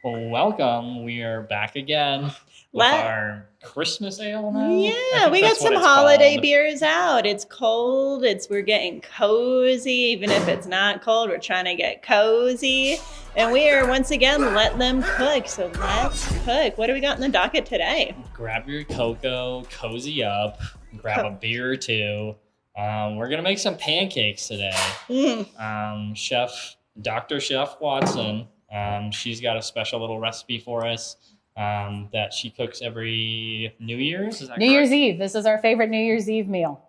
Well, welcome. We are back again with Let- our Christmas ale now. I Yeah, think we got that's what some it's holiday called. beers out. It's cold. We're getting cozy. Even if it's not cold, we're trying to get cozy. And we are once again let them cook. So let's cook. What do we got in the docket today? Grab your cocoa, cozy up, grab a beer or two. We're gonna make some pancakes today. Dr. Chef Watson, she's got a special little recipe for us that she cooks every New Year's. Is that New correct? Year's Eve. This is our favorite New Year's Eve meal.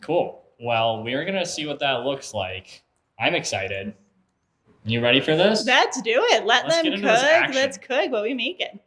Cool. Well, we're gonna see what that looks like. I'm excited. You ready for this? Let's do it. Let's get them into this cook. action. Let's cook. What we making?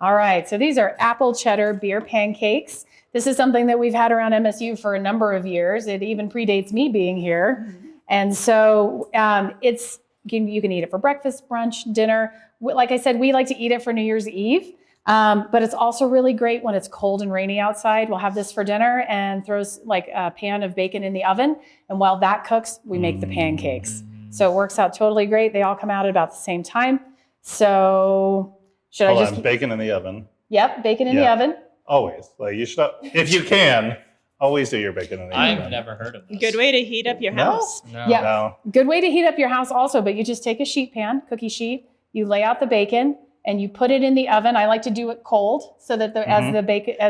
All right, so these are apple cheddar beer pancakes. This is something that we've had around MSU for a number of years. It even predates me being here. And so you can eat it for breakfast, brunch, dinner. Like I said, we like to eat it for New Year's Eve, but it's also really great when it's cold and rainy outside. We'll have this for dinner and throw like a pan of bacon in the oven. And while that cooks, we make the pancakes. So it works out totally great. They all come out at about the same time. So should Hold I on, just... bacon in the oven. Yep, bacon in the Yeah. oven. Always. Like you should, if you can, always do your bacon in the I've oven. never heard of this. Good way to heat up your No? house. No. Yeah. No. Good way to heat up your house also, but you just take a sheet pan, cookie sheet, you lay out the bacon and you put it in the oven. I like to do it cold so that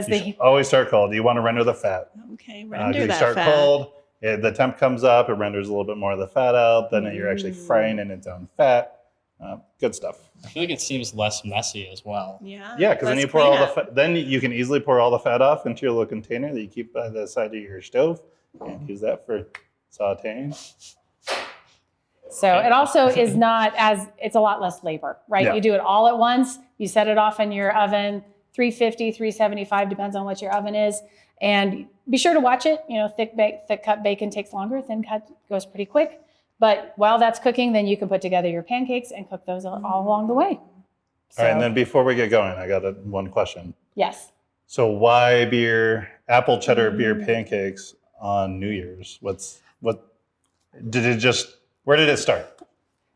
You should always start cold. You want to render the fat. Okay, If render you that start fat. cold, the temp comes up, it renders a little bit more of the fat out. Then you're actually frying in its own fat. Good stuff. I feel like it seems less messy as well. Yeah. Yeah, because then let's you pour all clean the up. fat. Then you can easily pour all the fat off into your little container that you keep by the side of your stove and use that for sautéing. So it also is it's a lot less labor, right? Yeah. You do it all at once. You set it off in your oven, 350, 375, depends on what your oven is. And be sure to watch it. You know, thick cut bacon takes longer, thin cut goes pretty quick. But while that's cooking, then you can put together your pancakes and cook those all along the way. So, All right, and then before we get going, I got one question. yes. So why apple cheddar beer pancakes on New Year's? Where did it start?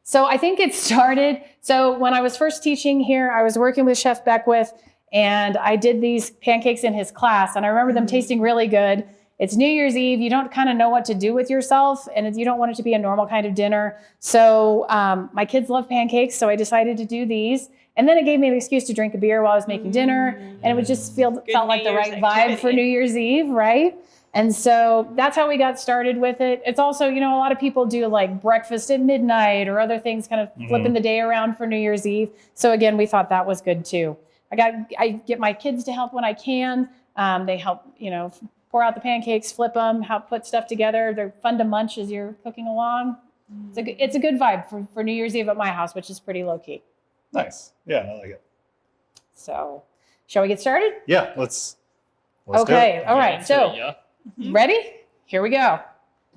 So I think it started, so when I was first teaching here, I was working with Chef Beckwith and I did these pancakes in his class and I remember them tasting really good. It's New Year's Eve, you don't kind of know what to do with yourself and you don't want it to be a normal kind of dinner. So my kids love pancakes, so I decided to do these. And then it gave me an excuse to drink a beer while I was making dinner and it would just felt like the New right Year's vibe for activity. New Year's Eve, right? And so that's how we got started with it. It's also, a lot of people do like breakfast at midnight or other things, kind of flipping the day around for New Year's Eve. So again, we thought that was good too. I get my kids to help when I can. They help, pour out the pancakes, flip them, help put stuff together. They're fun to munch as you're cooking along. It's a good vibe for New Year's Eve at my house, which is pretty low key. Nice. Yeah, I like it. So shall we get started? Yeah, let's do it. Okay. All Get right. into So it, yeah. ready? Here we go.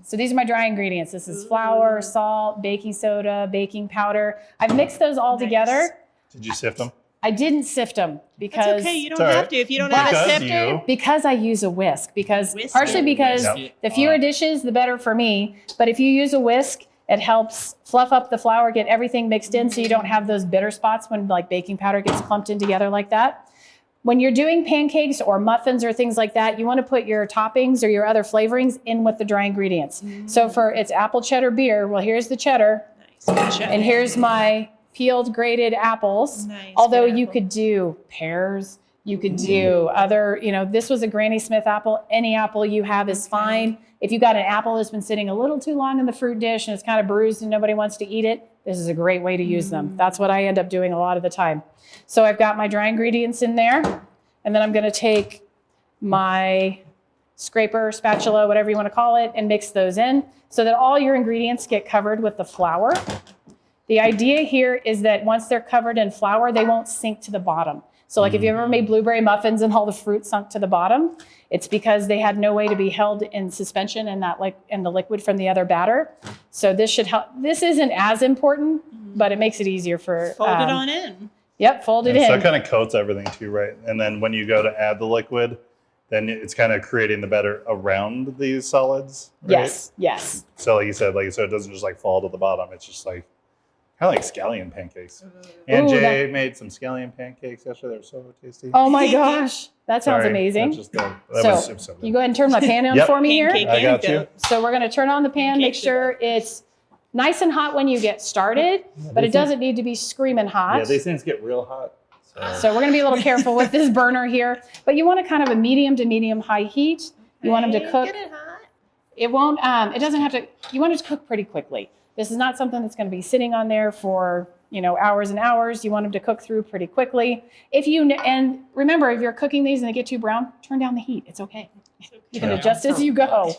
So these are my dry ingredients. This is flour, salt, baking soda, baking powder. I've mixed those all together. Did you sift them? I didn't sift them because That's okay. You don't It's all have right. to. If you don't have a Because sifter, because I use a whisk. Whisk Partially it. because Yep. the fewer dishes, the better for me. But if you use a whisk, it helps fluff up the flour, get everything mixed in, so you don't have those bitter spots when like baking powder gets clumped in together like that. When you're doing pancakes or muffins or things like that, you want to put your toppings or your other flavorings in with the dry ingredients. So it's apple cheddar beer. Well, here's the cheddar, nice. and here's my peeled grated apples. Nice, Although good you apple. could do pears, you could do other, this was a Granny Smith apple. Any apple you have is fine. If you got an apple that's been sitting a little too long in the fruit dish and it's kind of bruised and nobody wants to eat it, this is a great way to use them. That's what I end up doing a lot of the time. So I've got my dry ingredients in there, and then I'm going to take my scraper, spatula, whatever you want to call it, and mix those in so that all your ingredients get covered with the flour. The idea here is that once they're covered in flour, they won't sink to the bottom. So like if you ever made blueberry muffins and all the fruit sunk to the bottom, it's because they had no way to be held in suspension in the liquid from the other batter. So this should help. This isn't as important, but it makes it easier for fold it on in. Yep, fold it And in. so it kind of coats everything too, right? And then when you go to add the liquid, then it's kind of creating the batter around these solids, right? Yes. So like you said, so it doesn't just like fall to the bottom. It's just like I like scallion pancakes. And Jay made some scallion pancakes yesterday. They were so tasty. Oh my gosh, that sounds Sorry, amazing. that So, was so good. You go ahead and turn my pan on Yep. for me here. Pancake I got you. anecdote. So we're going to turn on the pan, make Pancakes are sure it's nice and hot when you get started, but it doesn't need to be screaming hot. Yeah, these things get real hot. So we're going to be a little careful with this burner here, but you want a kind of a medium to medium high heat. You want them to cook. Get it hot. It won't, it doesn't have to, you want it to cook pretty quickly. This is not something that's going to be sitting on there for, hours and hours. You want them to cook through pretty quickly. And remember, if you're cooking these and they get too brown, turn down the heat. It's okay. You can adjust as you go.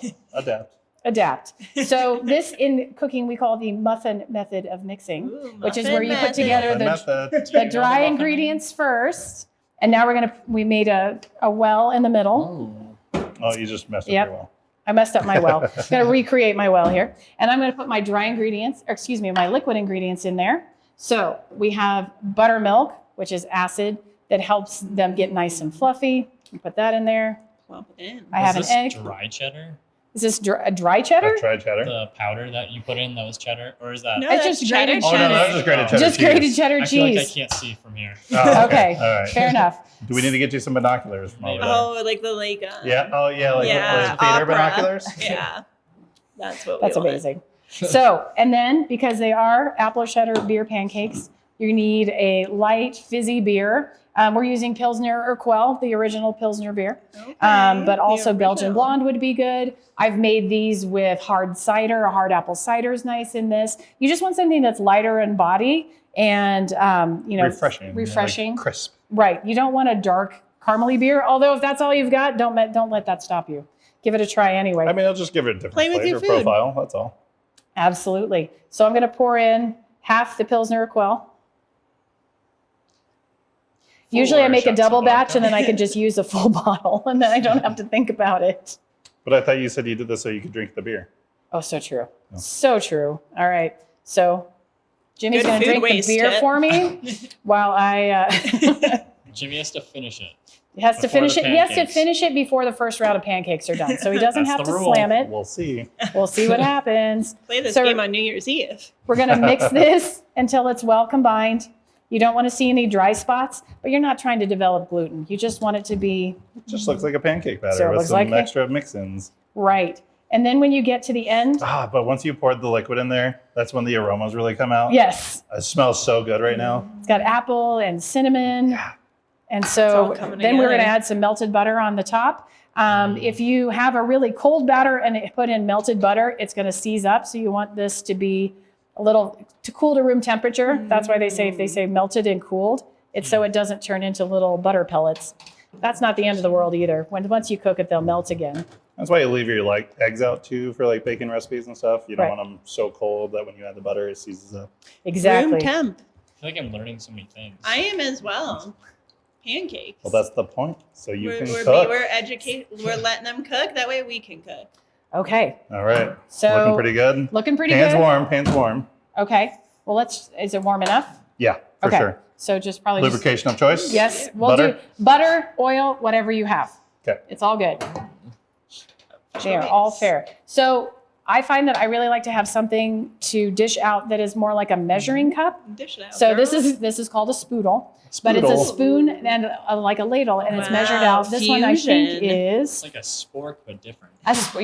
Adapt. So this in cooking, we call the muffin method of mixing, which is where you put together the dry ingredients first. And now we made a well in the middle. Oh, you just messed up Yep. your well. I messed up my well. I'm going to recreate my well here. And I'm going to put my my liquid ingredients in there. So we have buttermilk, which is acid that helps them get nice and fluffy. You put that in there. Plump it in. I have an Is egg. this dry cheddar? Is this a dry cheddar? Dry cheddar. The powder that you put in, that was cheddar? Or is that? No, It's that's just grated Oh, no, cheddar. that's just grated cheddar Just cheese. grated cheddar I feel like I cheese. can't see from here. Oh, Okay, all right. fair enough. Do we need to get you some binoculars from over there? Oh, like the Yeah. Oh, yeah. Like theater opera. binoculars. Yeah. That's what we That's want. amazing. So, and then because they are apple cheddar beer pancakes, you need a light fizzy beer. We're using Pilsner or Quell, the original Pilsner beer. Okay. But also The Belgian original. Blonde would be good. I've made these with hard cider. A hard apple cider is nice in this. You just want something that's lighter in body and, refreshing. Like crisp. Right. You don't want a dark caramely beer. Although if that's all you've got, don't let that stop you. Give it a try anyway. I mean, I'll just give it a different Play with your flavor food. profile. That's all. Absolutely. So I'm going to pour in half the Pilsner or Quell. Usually I make a shots double of batch vodka. and then I can just use a full bottle and then I don't have to think about it. But I thought you said you did this so you could drink the beer. Oh, so true. Oh. So true. All right. So Jimmy's Good going to food drink the waste beer tip. for me while I Jimmy has to finish it. he has to Before finish the it. He has to pancakes. finish it before the first round of pancakes are done. So he doesn't That's have the to rule. slam it. We'll see. We'll see what happens. Play this So- game on New Year's Eve. We're going to mix this until it's well combined. You don't want to see any dry spots, but you're not trying to develop gluten. You just want it to be It just looks like a pancake batter So it with looks some like it? extra mix-ins. right. And then when you get to the end, But once you poured the liquid in there, that's when the aromas really come out. yes, It smells so good right now. it's got apple and cinnamon. Yeah. And It's so all coming then we're going to together. add some melted butter on the top. If you have a really cold batter and put in melted butter, it's going to seize up. So you want this to be to cool to room temperature. That's why if they say melted and cooled, it's so it doesn't turn into little butter pellets. That's not the end of the world either. Once you cook it, they'll melt again. That's why you leave your eggs out too for baking recipes and stuff. You don't Right. want them so cold that when you add the butter, it seizes up. Exactly. Room temp. I feel like I'm learning so many things. I am as well. Pancakes. Well, that's the point. So you can we're cook. We're letting them cook. That way we can cook. Okay. All right. So Looking pretty good. Looking pretty Pans good. warm. Pans warm. Okay. Well, is it warm enough? Yeah, for Okay. sure. So just probably just, Lubrication of choice. yes, we'll Butter? do butter, oil, whatever you have. Okay. It's all good. They are all fair. So I find that I really like to have something to dish out that is more like a measuring cup. Dish it out. So girl. this is called a spoodle, but it's a Spoodle. spoon and like a ladle, and it's measured Wow, out. This one I think fusion. is It's like a spork, but different.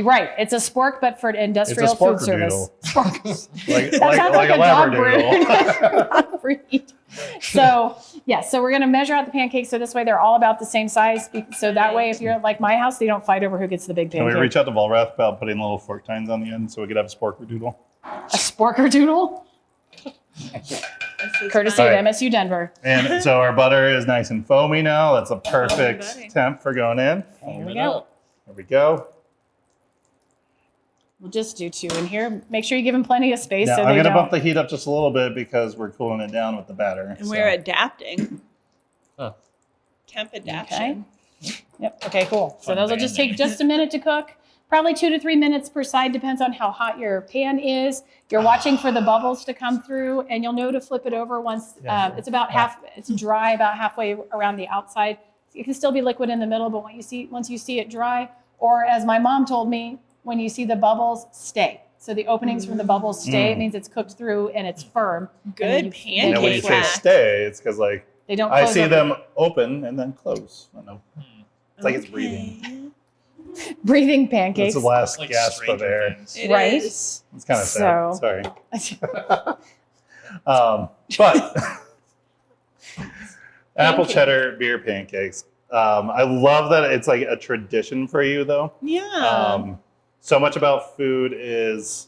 right. It's a spork, but for industrial food service. Like, That like, sounds like like a a dog labradoodle. breed. So so we're going to measure out the pancakes so this way they're all about the same size. So that way, if you're at like my house, they don't fight over who gets the big Can we pancake. reach out to Volrath about putting little fork tines on the end so we could have a sporker-doodle? A sporker doodle, This is courtesy fine. of MSU Denver. And so our butter is nice and foamy now. That's a perfect butter. temp for going in. Here we it go. up. There we go. We'll just do 2 in here. Make sure you give them plenty of space Now so I'm they going to don't. bump the heat up just a little bit because we're cooling it down with the batter. And we're adapting. Huh. Temp adaptation. Yep. Okay, cool. So Fun those will band just take name. just a minute to cook. Probably 2 to 3 minutes per side, depends on how hot your pan is. You're watching for the bubbles to come through, and you'll know to flip it over once it's about it's dry, about halfway around the outside. It can still be liquid in the middle, but once you see it dry, or as my mom told me, when you see the bubbles, stay. So the openings from the bubbles stay. It means it's cooked through and it's firm. Good you- pancake And when you say rack. stay, it's because like They don't I close see over. them open and then close. I don't know. It's like it's Okay. breathing. Breathing It's pancakes. the last Like gasp of Stranger air. Things. It Right? is. It's kind of sad. So- Sorry. But apple Pancake. cheddar beer pancakes. I love that it's like a tradition for you, though. Yeah. So much about food is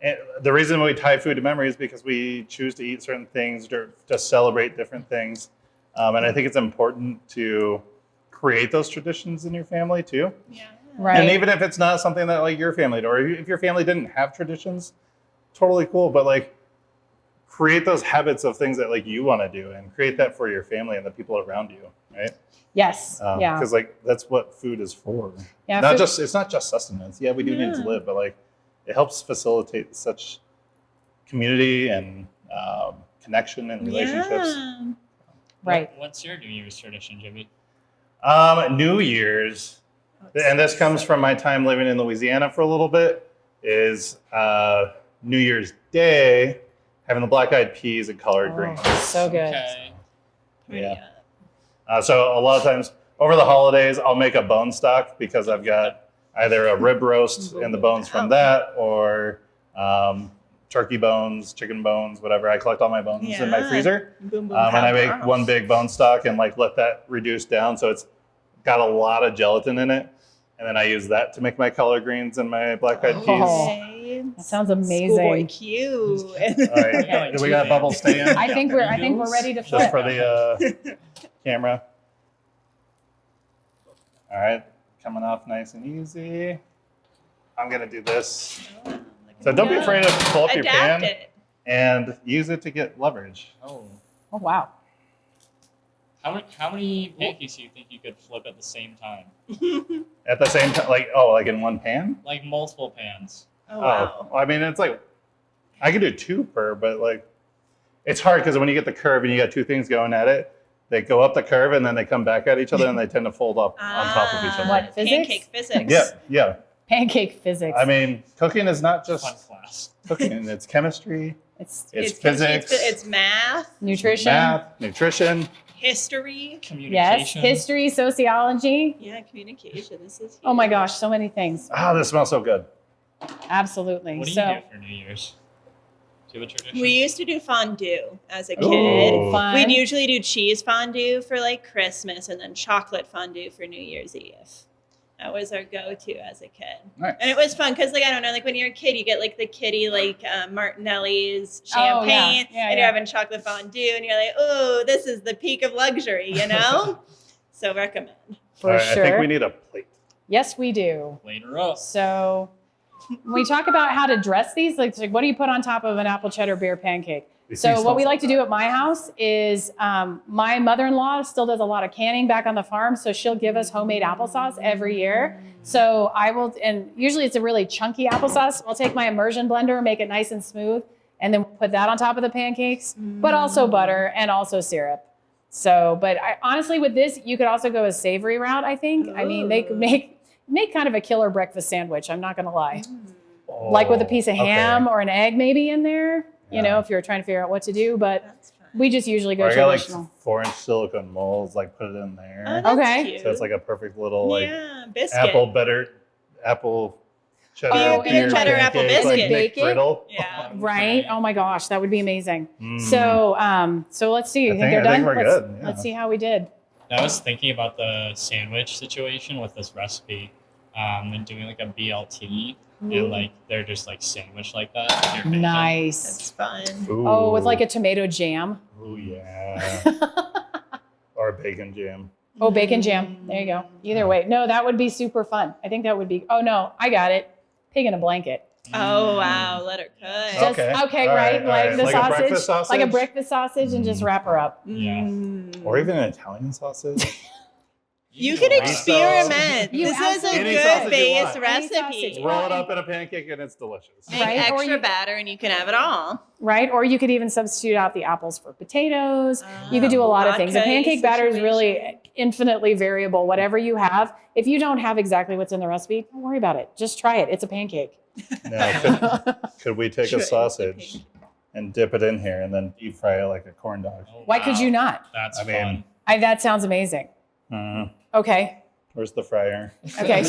and the reason we tie food to memory is because we choose to eat certain things to celebrate different things. And I think it's important to create those traditions in your family too. Yeah. Right. And even if it's not something that like your family did, or if your family didn't have traditions, totally cool. But like create those habits of things that like you want to do and create that for your family and the people around you, right? Yes. Yeah. Because like that's what food is for. Yeah. Not food- just it's not just sustenance. Yeah, we do need to Yeah. live, but like it helps facilitate such community and connection and relationships. Yeah. Right. What's your New Year's tradition, Jimmy? New Year's, and this comes from my time living in Louisiana for a little bit, is New Year's Day having the black-eyed peas and collard greens. Oh, so good. Okay. Yeah. So a lot of times over the holidays, I'll make a bone stock because I've got either a rib roast and the bones from that, or turkey bones, chicken bones, whatever. I collect all my bones in my Yeah. freezer, Boom, boom, and I pow, make pow. one big bone stock and like let that reduce down so it's got a lot of gelatin in it, and then I use that to make my collard greens and my black-eyed peas. Oh. Okay. That sounds Schoolboy amazing. cute. All right, do we got bubbles stay in? I think we're ready to Just flip. for the camera. All right, coming off nice and easy. I'm gonna do this. So don't be afraid to pull up your Adapt pan it. and use it to get leverage. Oh. Oh wow. How many pancakes do you think you could flip at the same time? At the same time, like in one pan? Like multiple pans. Oh wow. I mean, it's like, I could do two per, but like, it's hard because when you get the curve and you got two things going at it, they go up the curve and then they come back at each other and they tend to fold up on top of each other. What, physics? Pancake physics. Yeah. Pancake physics. I mean, cooking is not Fun just class. cooking, it's chemistry, it's it's physics, It's math, nutrition. math, nutrition. history. Yes. Communication. History, sociology. Yeah, communication. This is. Oh my huge. gosh, so many things. Ah, this smells so good. Absolutely. What do you So do for New Year's? Do you have a tradition? We used to do fondue as a kid. Ooh. fun. We'd usually do cheese fondue for like Christmas and then chocolate fondue for New Year's Eve. That was our go-to as a kid. Nice. And it was fun because, like, I don't know, like when you're a kid, you get like the kiddie, like Martinelli's Oh, yeah. champagne, Yeah, and yeah. you're having chocolate fondue, and you're like, oh, this is the peak of luxury, you know? So recommend. For All right, sure. I think we need a plate. Yes, we do. Later up. So when we talk about how to dress these, like what do you put on top of an apple cheddar beer pancake? These So things what we smell like to do at my house is my mother-in-law still does a lot of canning back on the farm. So she'll give us homemade applesauce every year. So I will, and usually it's a really chunky applesauce. I'll take my immersion blender, make it nice and smooth, and then put that on top of the pancakes, but also butter and also syrup. So, but honestly with this, you could also go a savory route, I think. I mean, they could make kind of a killer breakfast sandwich. I'm not going to lie. Oh, Like with a piece of okay. ham or an egg maybe in there, you know, Yeah. if you're trying to figure out what to do, but That's fun. we just usually go Or I got like traditional. 4-inch silicone molds, like put it in there. Oh, that's Okay. cute. So it's like a perfect little like yeah, biscuit. apple cheddar Oh, beer cheddar apple pancakes, like biscuit. Bake it? McGriddle. Yeah. Right? Oh my gosh, that would be amazing. Mm. So let's see. You I think they're think done? we're let's, good, yeah. let's see how we did. I was thinking about the sandwich situation with this recipe, and doing like a BLT, and like they're just like sandwich like that. with your bacon. Nice. That's fun. Oh, with like a tomato jam. Oh yeah. Or bacon jam. Oh, bacon jam. There you go. Either way. No, that would be super fun. I think that would be. Oh no, I got it. Pig in a blanket. Oh wow, let her cook. Just, Okay. okay, All right? right, all Like right. the Like a sausage, breakfast like a sausage? breakfast sausage, and just wrap her up. Yeah. Mm. Or even an Italian sausage. You do can a lot of experiment. You This is a absolutely good sausage you base want. Any recipe. sausage. Roll it up in a pancake and it's delicious. Make Right, or extra you- batter and you can have it all. Right? Or you could even substitute out the apples for potatoes. You could do a lot of things. The Latte pancake batter is situation. really infinitely variable. Whatever you have, if you don't have exactly what's in the recipe, don't worry about it. Just try it. It's a pancake. Now, could we take Sure, a it's sausage and dip it in here and then deep fry it like a corn dog? Oh, Why could you not? That's I mean- fun. That sounds amazing. Okay. Where's the fryer? Okay.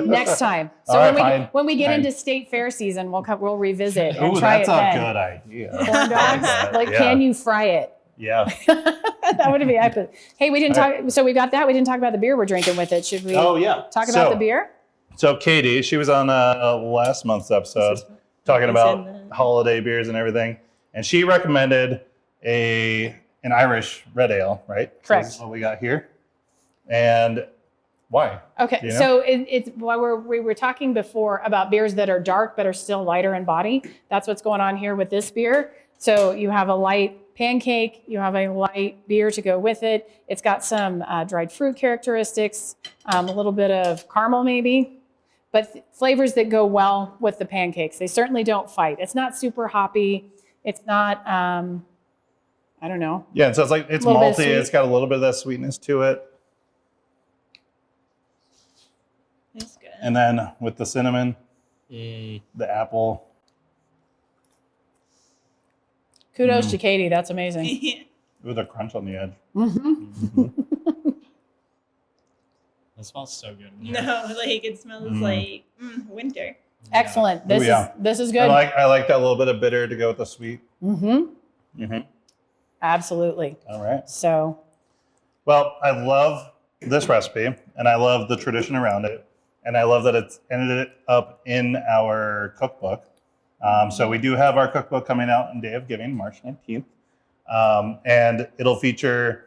Next time. So All right, when, fine. when we get Fine. into state fair season, we'll revisit and Ooh, try that's it a then. good idea. Corn dogs? Like, Yeah. can you fry it? Yeah. That would be epic. Hey, we didn't All talk. So we got that. We didn't talk about the beer we're drinking with it. Should we Oh, yeah. talk about So- the beer? So Katie, she was on last month's episode talking It's about in the- holiday beers and everything, and she recommended an Irish red ale, right? So Correct. this is what we got here. And why? Okay, You know? so it's while we were talking before about beers that are dark but are still lighter in body. That's what's going on here with this beer. So you have a light pancake, you have a light beer to go with it. It's got some dried fruit characteristics, a little bit of caramel maybe, but flavors that go well with the pancakes. They certainly don't fight. It's not super hoppy. It's not, I don't know. Yeah, and so it's A little bit malty. sweet. It's got a little bit of that sweetness to it, That's good. and then with the cinnamon, Mm. the apple. Kudos to Katie. That's amazing. With a crunch on the edge. Hmm. That smells so good. in here. No, like it smells like winter. Excellent. This yeah. this is I good. like that little bit of bitter to go with the sweet. Mm-hmm. Absolutely. All right. So Well, I love this recipe, and I love the tradition around it, and I love that it's ended up in our cookbook. So we do have our cookbook coming out on Day of Giving, March 19th, and it'll feature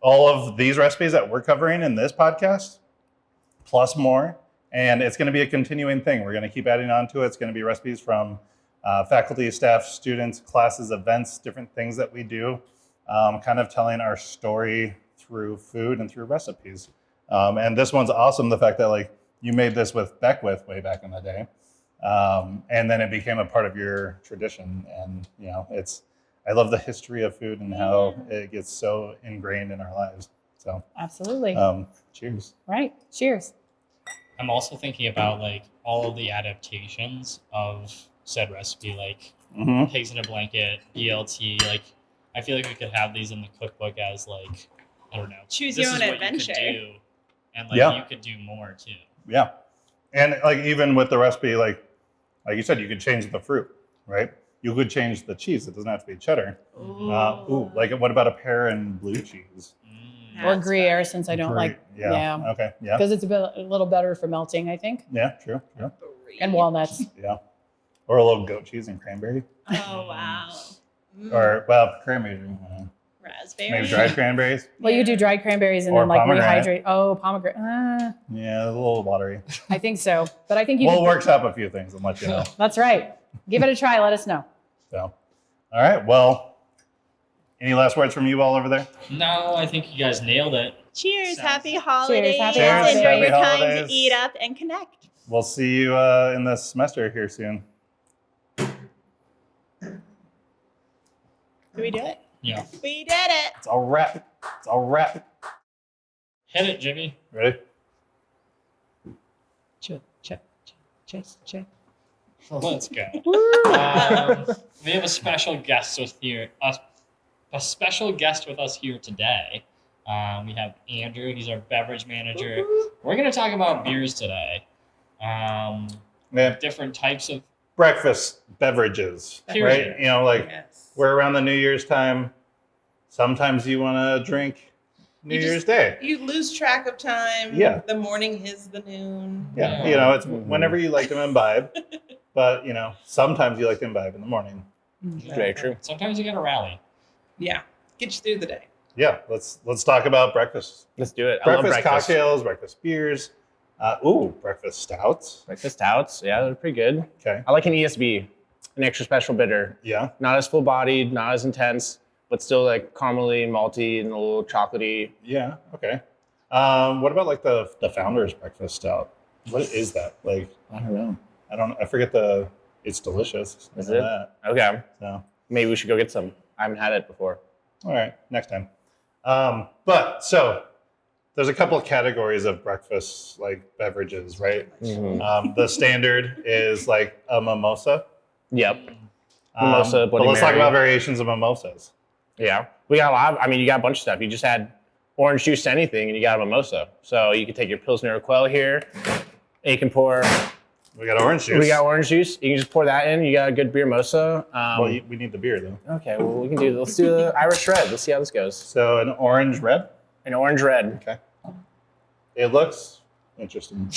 all of these recipes that we're covering in this podcast, plus more, and it's going to be a continuing thing. We're going to keep adding on to it. It's going to be recipes from faculty, staff, students, classes, events, different things that we do, kind of telling our story through food and through recipes. And this one's awesome. The fact that like you made this with Beckwith way back in the day. And then it became a part of your tradition. And, you know, I love the history of food and how it gets so ingrained in our lives. So, absolutely. cheers. Right. Cheers. I'm also thinking about like all of the adaptations of said recipe, like Mm-hmm. pigs in a blanket, BLT. Like, I feel like we could have these in the cookbook as like, I don't know, Choose this your is own what adventure. you could do, and like Yeah. you could do more too. Yeah. And like even with the recipe, like you said, you could change the fruit, right? You could change the cheese. It doesn't have to be cheddar. Like what about a pear and blue cheese? Mm. Or That's Gruyere, fun. since I don't Great. like. Yeah. Yeah. Okay. Yeah. Because it's a little better for melting, I think. Yeah. True. And walnuts. Yeah. Or a little goat cheese and cranberry. Oh wow. Or well, cranberry. Raspberry. Maybe dried cranberries. Well, you do dried cranberries and Or then like pomegranate. rehydrate. Oh, pomegranate. Yeah, a little watery. I think so. But I think you We'll can. work up a few things and let you know. That's right. Give it a try. Let us know. So, all right. Well, any last words from you all over there? No, I think you guys nailed it. Cheers. Sounds- Happy holidays. Happy Cheers, holidays. Enjoy happy your time holidays. to eat up and connect. We'll see you in the semester here soon. Did we do it? Yeah. We did it. It's all wrap. It's all wrap. Hit it, Jimmy. Ready? Check. Let's go. We have a special guest with here. A special guest with us here today. We have Andrew. He's our beverage manager. We're going to talk about beers today. Yeah. Different types of. Breakfast beverages, Period. right? You know, like Yes. we're around the New Year's time. Sometimes you want to drink New You just- Year's Day. You lose track of time. Yeah. The morning is the noon. Yeah. Yeah. You know, it's whenever you like to imbibe. But, you know, sometimes you like to imbibe in the morning. Very true. Sometimes you got to rally. Yeah. Get you through the day. Yeah, let's talk about breakfast. Let's do it. I love Breakfast breakfast. cocktails, breakfast beers. Breakfast stouts. Breakfast stouts. Yeah, they're pretty good. Okay. I like an ESB, an extra special bitter. Yeah. Not as full bodied, not as intense, but still like caramely, malty, and a little chocolatey. Yeah. Okay. What about like the founder's breakfast stout? What is that? Like, I don't know. I forget the. It's delicious. I Is know it? that. Okay. So, Maybe we should go get some. I haven't had it before. all right, next time. But so there's a couple of categories of breakfast like beverages, right? The standard is like a mimosa. Yep. Mimosa, But Bloody let's talk Mary. about variations of mimosas. Yeah. We got a lot of, I mean, you got a bunch of stuff. You just add orange juice to anything and you got a mimosa. So you can take your Pilsner or Quell here. And you can pour. We got orange juice. We got orange juice. You can just pour that in. You got a good beer mimosa. We need the beer though. Okay, well, we can do, let's do the Irish Red. Let's see how this goes. So an orange red. An orange red. Okay. It looks interesting.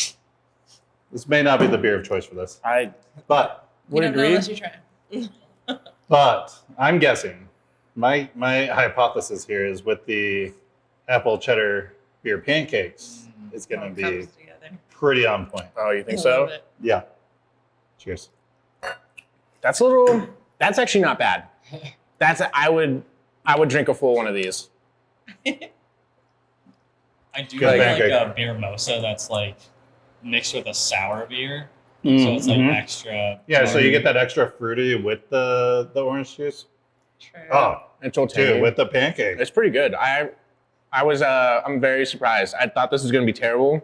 This may not be the beer of choice for this, I but You would don't know agree. unless you try. I'm guessing. My hypothesis here is with the apple cheddar beer pancakes, it's going to It be comes together. pretty on point. Oh, you think I so? love it. Yeah. Cheers. That's actually not bad. I would drink a full one of these. I do Good like pancake. a beer mimosa that's like mixed with a sour beer, so it's like Mhm. extra. Yeah, so you get that extra fruity with the orange juice. True. Oh, It's all tangy. dude, with the pancake. It's pretty good. I'm very surprised. I thought this was going to be terrible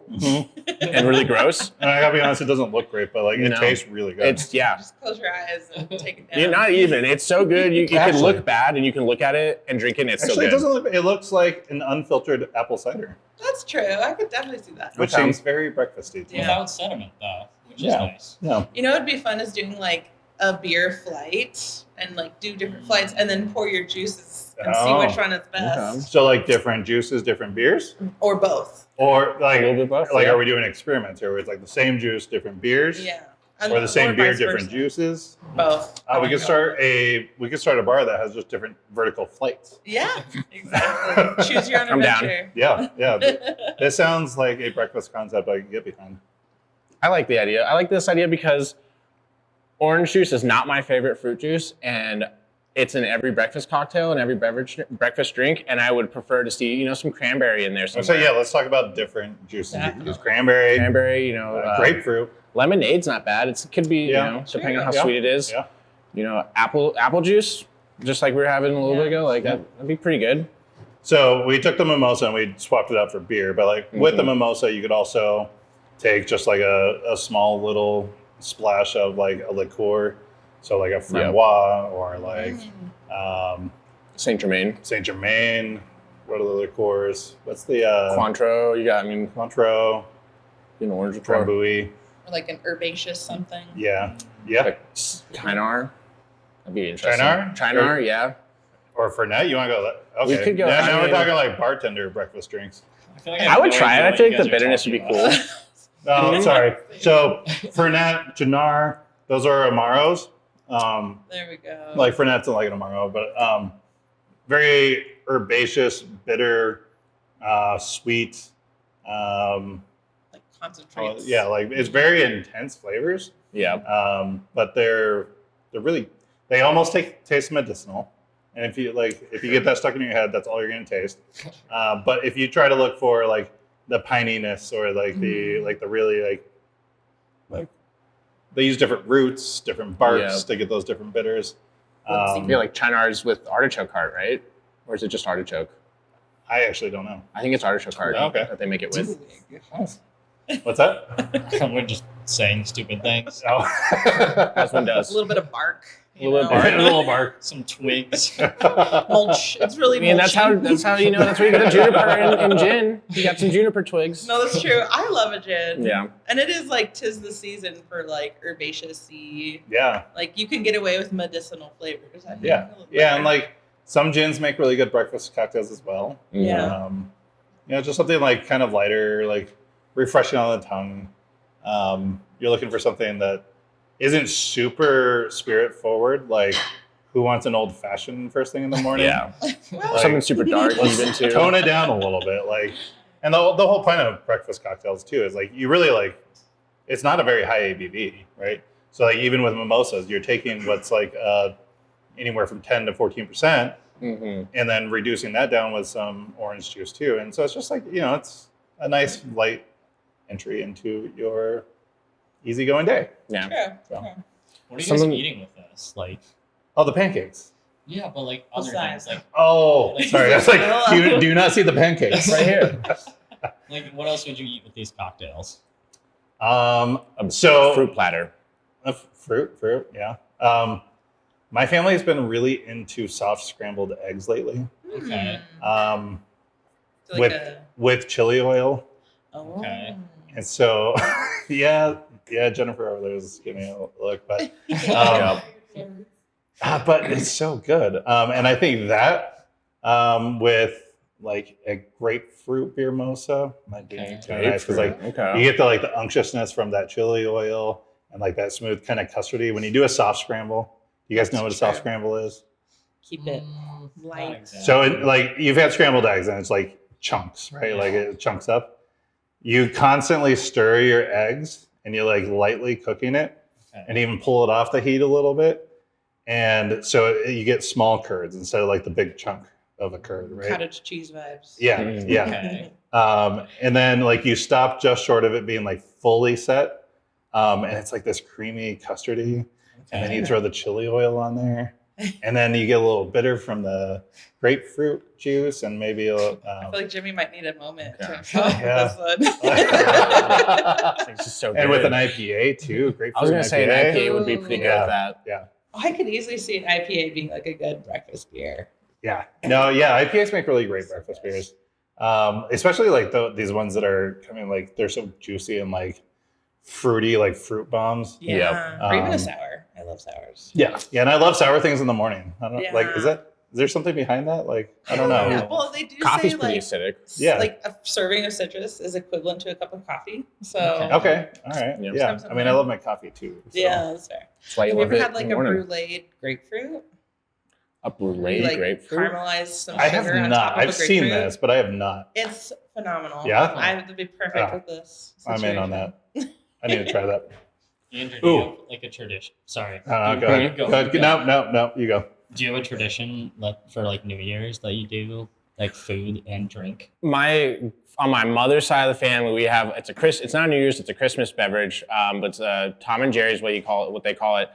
and really gross. And I gotta be honest, it doesn't look great, but like it No. tastes really good. It's, yeah. Just close your eyes and take it down. You're not even. It's so good. You can Actually- look bad and you can look at it and drink it and it's Actually, so it good. doesn't look. It looks like an unfiltered apple cider, That's true. I could definitely see that. which Okay. seems very breakfasty. To me. Yeah. without sediment though, which is Yeah. nice. Yeah. You know, it'd be fun is doing like a beer flight and like do different flights and then pour your juices and see Oh. which one is best, So like different juices, different beers, or both. or like A little bit both, like yeah. are we doing experiments here where it's like the same juice, different beers, Yeah. or the same beer, vice different versa. juices? Both. We could start a bar that has just different vertical flights. Yeah, exactly. Choose your own I'm down. adventure. Yeah. This sounds like a breakfast concept I can get behind. I like the idea. I like this idea because orange juice is not my favorite fruit juice, and it's in every breakfast cocktail and every breakfast drink. And I would prefer to see, some cranberry in there. So Somewhere. yeah, let's talk about different juices. You can Yeah. use cranberry, Cranberry, grapefruit. lemonade's not bad. It could be, Yeah. depending on how Yeah. sweet it is. Yeah. Apple juice, just like we were having a little bit ago. Like Yeah. that'd be pretty good. So we took the mimosa and we swapped it out for beer. But like with the mimosa, you could also take just like a small little splash of like a liqueur. So like a framboise or like Saint Germain, Saint Germain. What are the liqueurs? What's the Cointreau. Cointreau, Orange liqueur. Drambuie? Or like an herbaceous something. Yeah. Like Chinar. That'd be interesting. Chinar? Chinar, yeah. Or Fernet? You want to go? Okay. We could go- Now I we're mean- talking like bartender breakfast drinks. feel like I have would no try it. idea I what feel you like the guys are bitterness would be talking cool. about. Oh, sorry. So Fernet, Chinar, those are Amaros. There we go. Like Fernet's like an Amaro, but very herbaceous, bitter, sweet. Like concentrates. Yeah, like it's very intense flavors. Yeah. But they're really they almost taste medicinal. And if you get that stuck in your head, that's all you're gonna taste. But if you try to look for like the pininess or like the really like they use different roots, different barks to get those different bitters. I feel like Chinar's with artichoke heart, right? Or is it just artichoke? I actually don't know. I think it's artichoke heart Okay. that they make it with. What's that? We're just saying stupid things. Oh. That's one A does. little bit of bark. A little bit of A little bark. Some twigs. Mulch. It's really I mean, that's how mulchy. that's where you get a juniper in gin. You got some juniper twigs. No, that's true. I love a gin. Yeah. And it is like 'tis the season for like herbaceous-y. Yeah. Like you can get away with medicinal flavors. I think. Yeah. Yeah. And like some gins make really good breakfast cocktails as well. Yeah. Just something like kind of lighter, like refreshing on the tongue. You're looking for something that isn't super spirit forward, like who wants an old fashioned first thing in the morning? Yeah. Well, Something super dark Let's even too. tone it down a little bit. Like, and the whole point of breakfast cocktails too is like you really like it's not a very high ABV, right? So like even with mimosas, you're taking what's like anywhere from 10 to 14%, Mm-hmm. and then reducing that down with some orange juice too. And so it's just like it's a nice light entry into your easygoing day. Yeah. True. So. True. What are you Someone- guys eating with this? Like, Oh, the pancakes. yeah, but like other Besides. things, like Oh, sorry. I was like, do you not see the pancakes? Right here. what else would you eat with these cocktails? So Fruit platter. fruit, yeah. My family's been really into soft scrambled eggs lately. Okay. So like With a, with chili oil, oh. Okay. and so yeah, Jennifer over there is giving me a look, but Yeah. but it's so good. And I think that with like a grapefruit beer mosa might be Okay. kind of nice because like you Okay. get the unctuousness from that chili oil and like that smooth kind of custardy. When you do a soft scramble, you guys know what a soft True. scramble is? Keep it Not light. exactly. So like you've had scrambled eggs and it's like chunks, right? Like it chunks up. You constantly stir your eggs and you're like lightly cooking it Okay. and even pull it off the heat a little bit. And so you get small curds instead of like the big chunk of a curd, right? Cottage cheese vibes. Yeah, Mm. yeah. Okay. And then like you stop just short of it being like fully set. And it's like this creamy custardy. And then you throw the chili oil on there. And then you get a little bitter from the grapefruit juice and maybe a little. I feel like Jimmy might need a moment to Okay. himself Yeah. with this one. It's just so good. and with an IPA too. Grapefruit I was gonna say an IPA would be pretty good Yeah. at that. I could easily see an IPA being like a good breakfast beer. Yeah. No, yeah. IPAs make really great breakfast beers. Especially like these ones that are coming like they're so juicy and like fruity, like fruit bombs. Yeah. Or even Um, a sour. I love sours. Yeah. Yeah. And I love sour things in the morning. I don't like, Yeah. is there something behind that? Like, I don't know. Yeah, well, they do Coffee's say pretty like, acidic. Yeah. like a serving of citrus is equivalent to a cup of coffee. So Okay. All right. Yeah. Yeah. I mean, I love my coffee too. So. yeah, that's fair. That's why you Have you love ever it had like in a the morning. brulee grapefruit? A brulee You, like grapefruit? caramelize some I have sugar on not. top of a I've seen grapefruit. this, but I have not. It's phenomenal. Yeah? I would be perfect Ah, with this. I'm in on situation. that. I need to try that. Andrew, do you Ooh. have like a tradition? Sorry. Go ahead. Go ahead. No, you go. Do you have a tradition for like New Year's that you do, like food and drink? On my mother's side of the family, we have it's not New Year's, it's a Christmas beverage, but it's Tom and Jerry's what they call it.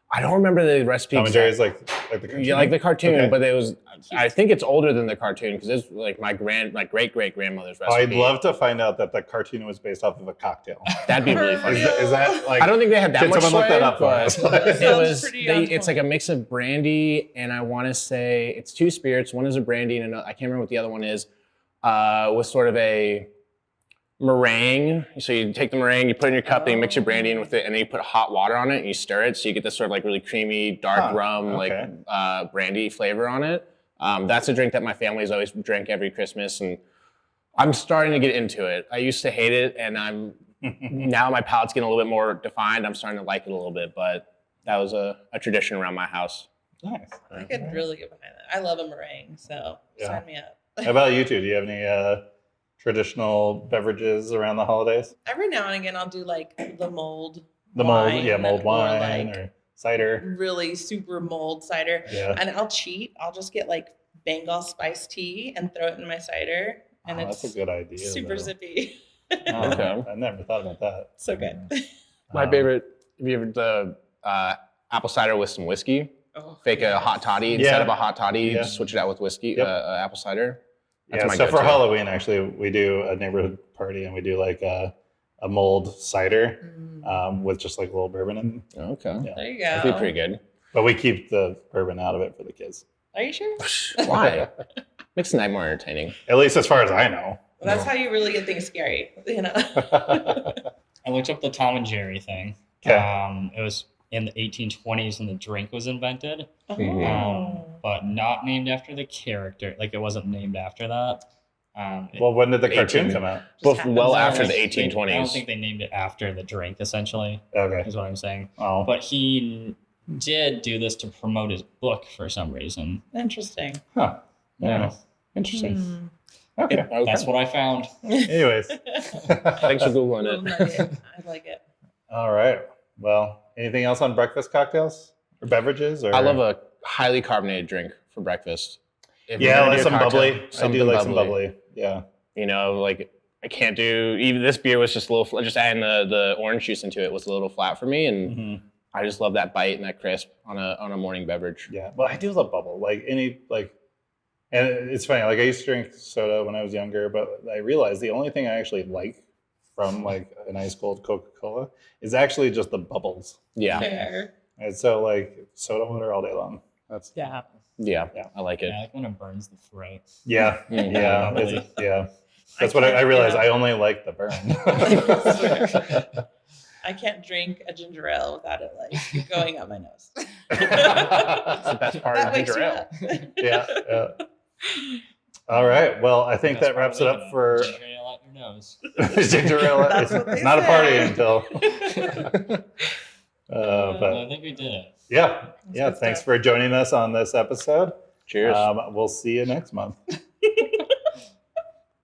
I don't remember the recipe. Tom and Jerry's like the cartoon. Yeah, like the cartoon, Okay. but it was. I think it's older than the cartoon because it's like my great grandmother's recipe. I'd love to find out that the cartoon was based off of a cocktail. That'd be really For funny. real? Is that like? I don't think they have that Can much someone look sway, that up for but us? it Sounds was. pretty on It's like a point. mix of brandy and I want to say it's two spirits. One is a brandy and another, I can't remember what the other one is. With sort of a meringue. So you take the meringue, you put it in your cup, then you mix your brandy in with it, and then you put hot water on it and you stir it, so you get this sort of like really creamy, dark Huh, rum, okay. like brandy flavor on it. That's a drink that my family's always drank every Christmas, and I'm starting to get into it. I used to hate it, and now my palate's getting a little bit more defined. I'm starting to like it a little bit, but that was a tradition around my house. Nice. I could really get behind that. I love a meringue, so Yeah. sign me up. How about you two? Do you have any traditional beverages around the holidays? Every now and again, I'll do like the mulled The wine, mold or, wine like or cider. really super mulled cider. Yeah. And I'll cheat. I'll just get like Bengal spice tea and throw it in my cider, and Oh, it's that's a good idea. super though. zippy. Oh, Okay. I never thought about that. So good. My Um, favorite, have you ever the apple cider with some whiskey? Oh, Fake a hot toddy instead Yeah. of a hot toddy, Yeah. just switch it out with whiskey, Yep. apple cider. That's Yeah, my so for go-to. Halloween, actually, we do a neighborhood party and we do like a mulled cider Mm. with just like a little bourbon in it. Okay. Yeah. There you That'd go. be pretty good. But we keep the bourbon out of it for the kids. Are you sure? Why? Makes the night more entertaining. At least as far as I know. Well, that's how you really get things scary, you know. I looked up the Tom and Jerry thing. Okay. It was in the 1820s when the drink was invented, Mhm. but not named after the character. Like it wasn't named after that. Well, when did the cartoon 18. come out? Just happens. Well after the I don't 1820s. think they named it after the drink. Essentially, Okay. is what I'm saying. Oh. But he did do this to promote his book for some reason. Interesting. Huh. Yeah. Interesting. Mm. Okay. Okay. That's what I found. Anyways. Thanks for Googling Little it. nugget. I like it. All right. Well, anything else on breakfast cocktails or beverages? Or I love a highly carbonated drink for breakfast. If you're yeah, gonna like do a some cocktail, bubbly. I do like some bubbly. Yeah. You know, like I can't do, even this beer was just a little, just adding the orange juice into it was a little flat for me. And I just love that bite and that crisp on a morning beverage. Yeah, well, I do love bubble. Like and it's funny. Like I used to drink soda when I was younger, but I realized the only thing I actually like from like an ice cold Coca-Cola is actually just the bubbles. Yeah. Fair. And so like soda water all day long. That's Yeah, I like it. Yeah, I like when it burns the throat. yeah, Mhm. yeah, Bubbly. yeah. That's what I realized. I only like the burn. I can't drink a ginger ale without it like going up my nose. That's the best part That of wakes ginger me ale. up. yeah. All right. Well, I think that wraps it up for Ginger ale out your nose. ginger ale. That's It's what they not a party say. until. I But think we did it. yeah. good Thanks stuff. for joining us on this episode. Cheers. We'll see you next month.